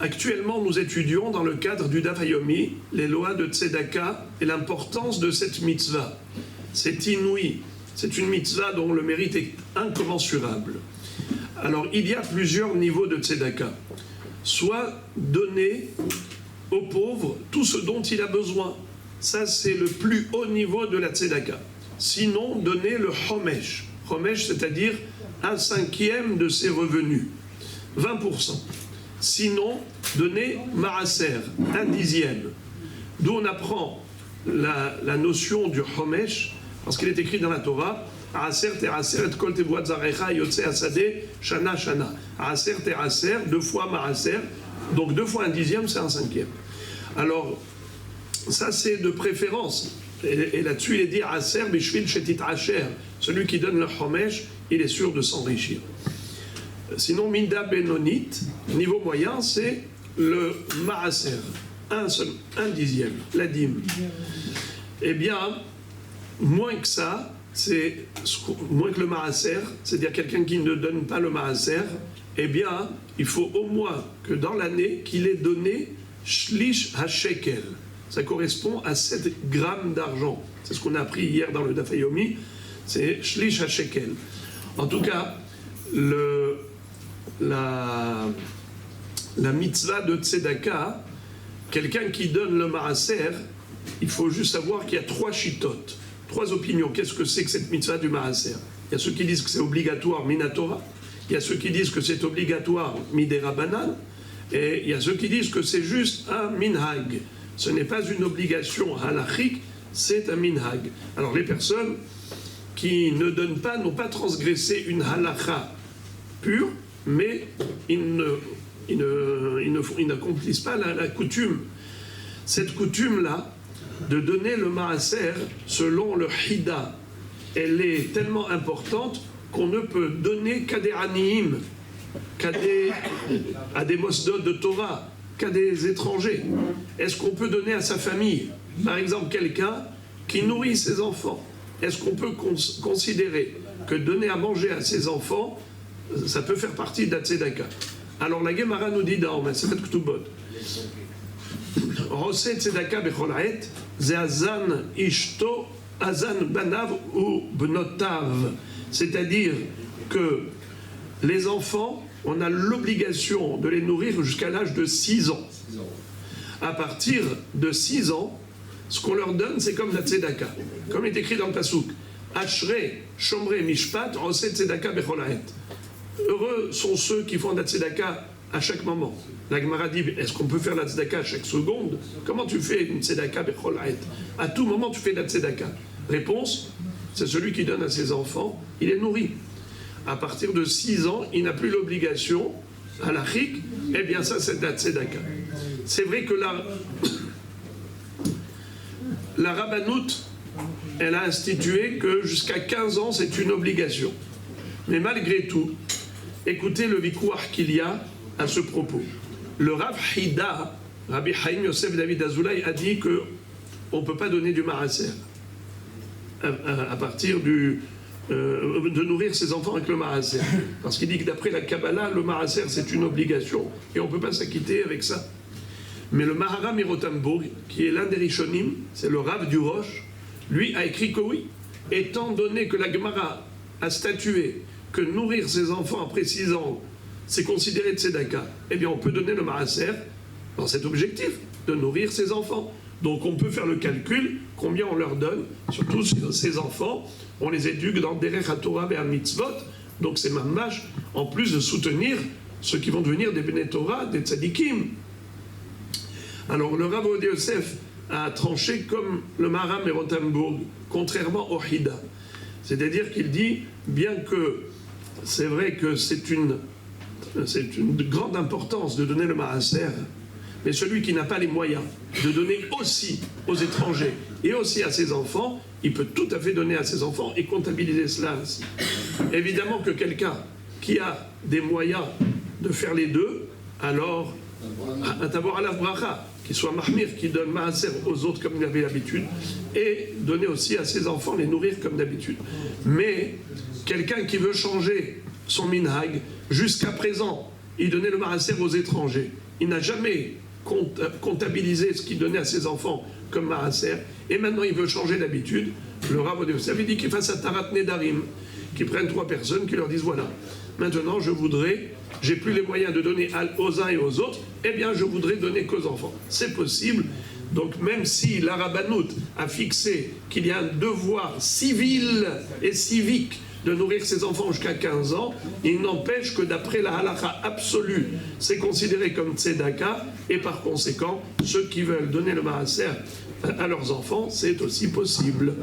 Actuellement, nous étudions dans le cadre du Daf Yomi les lois de Tzedaka et l'importance de cette mitzvah. C'est inouï, c'est une mitzvah dont le mérite est incommensurable. Alors, il y a plusieurs niveaux de Tzedaka. Soit donner aux pauvres tout ce dont il a besoin. Ça, c'est le plus haut niveau de la Tzedaka. Sinon, donner le Homesh. Homesh, c'est-à-dire 1/5 de ses revenus. 20%. Sinon, donner Maaser, 1/10. D'où on apprend la notion du Homesh, parce qu'il est écrit dans la Torah, Aser teraser et kol tevuat zarecha yotze asade shana shana. Aser teraser, 2 fois Maaser, donc 2 fois 1/10, c'est 1/5. Alors, ça c'est de préférence. Et là-dessus, il est dit Aser bishvil shetit asher. Celui qui donne le Homesh, il est sûr de s'enrichir. Sinon, Minda Benonit, niveau moyen, c'est le Maaser, 1/10, la dîme. Eh bien, moins que ça, c'est moins que le Maaser, c'est-à-dire quelqu'un qui ne donne pas le Maaser, eh bien, il faut au moins que dans l'année, qu'il ait donné Shlish HaShekel. Ça correspond à 7 grammes d'argent. C'est ce qu'on a appris hier dans le Daf Yomi, c'est Shlish HaShekel. En tout cas, la mitzvah de Tzedaka, quelqu'un qui donne le Maaser, il faut juste savoir qu'il y a 3 chitotes, 3 opinions. Qu'est-ce que c'est que cette mitzvah du Maaser? Il y a ceux qui disent que c'est obligatoire minatora, il y a ceux qui disent que c'est obligatoire midera banan, et il y a ceux qui disent que c'est juste un minhag. Ce n'est pas une obligation halachique, c'est un minhag. Alors les personnes qui ne donnent pas n'ont pas transgressé une halakha pure, mais ils n'accomplissent pas la coutume. Cette coutume-là, de donner le maaser selon le hida, elle est tellement importante qu'on ne peut donner qu'à des aniim, à des mosdot de Torah, qu'à des étrangers. Est-ce qu'on peut donner à sa famille? Par exemple, quelqu'un qui nourrit ses enfants. Est-ce qu'on peut considérer que donner à manger à ses enfants, ça peut faire partie de la tzedaka? Alors la Gemara nous dit dans Masechet Ketubot, Rosé tzedaka bechol ha'et, ze azan ishto, azan banav ou bnotav. C'est-à-dire que les enfants, on a l'obligation de les nourrir jusqu'à l'âge de 6 ans. À partir de 6 ans, ce qu'on leur donne, c'est comme la tzedaka. Comme il est écrit dans le Passouk, Ashrei, Shomrei, Mishpat, Rosé tzedaka bechol ha'et. Heureux sont ceux qui font la tzedaka à chaque moment. La Gemara dit, est-ce qu'on peut faire la tzedaka à chaque seconde? Comment tu fais une tzedaka bechol ha'et? À tout moment, tu fais la tzedaka. Réponse, c'est celui qui donne à ses enfants, il est nourri. À partir de 6 ans, il n'a plus l'obligation halachique, eh bien ça, c'est la tzedaka. C'est vrai que la rabbanout, elle a institué que jusqu'à 15 ans, c'est une obligation. Mais malgré tout, écoutez le vikouach qu'il y a à ce propos. Le Rav Hida, Rabbi Chaim Yosef David Azoulay, a dit qu'on ne peut pas donner du maaser à partir de nourrir ses enfants avec le maaser. Parce qu'il dit que d'après la Kabbalah, le maaser c'est une obligation et on ne peut pas s'acquitter avec ça. Mais le Maharam Mirotambourg, qui est l'un des Rishonim, c'est le Rav du Roche, lui a écrit que oui, étant donné que la Gemara a statué que nourrir ses enfants après 6 ans, c'est considéré tzedaka, eh bien on peut donner le maaser dans cet objectif, de nourrir ses enfants. Donc on peut faire le calcul, combien on leur donne, surtout ces enfants, on les éduque dans Derech HaTorah ve'al mitzvot, donc c'est mamash, en plus de soutenir ceux qui vont devenir des Bnei Torah, des tzadikim. Alors le Rav Ovadia Yosef a tranché comme le Maharam Mirotambourg, contrairement au Hida. C'est-à-dire qu'il dit, bien que c'est vrai que c'est une grande importance de donner le maaser, mais celui qui n'a pas les moyens de donner aussi aux étrangers et aussi à ses enfants, il peut tout à fait donner à ses enfants et comptabiliser cela ainsi. Évidemment que quelqu'un qui a des moyens de faire les deux, alors, d'avoir à la bracha, qu'il soit mahmir, qui donne maaser aux autres comme il avait l'habitude, et donner aussi à ses enfants, les nourrir comme d'habitude. Mais quelqu'un qui veut changer son minhag, jusqu'à présent, il donnait le maaser aux étrangers. Il n'a jamais comptabilisé ce qu'il donnait à ses enfants comme maaser, et maintenant il veut changer d'habitude. Le Rav Odev avait dit qu'il fasse un tarat nedarim, qu'ils prennent 3 personnes, qui leur disent voilà, maintenant j'ai plus les moyens de donner aux uns et aux autres, eh bien je voudrais donner qu'aux enfants. C'est possible. Donc même si la Rabbanout a fixé qu'il y a un devoir civil et civique de nourrir ses enfants jusqu'à 15 ans, il n'empêche que d'après la halakha absolue, c'est considéré comme tzedaka, et par conséquent, ceux qui veulent donner le maaser à leurs enfants, c'est aussi possible.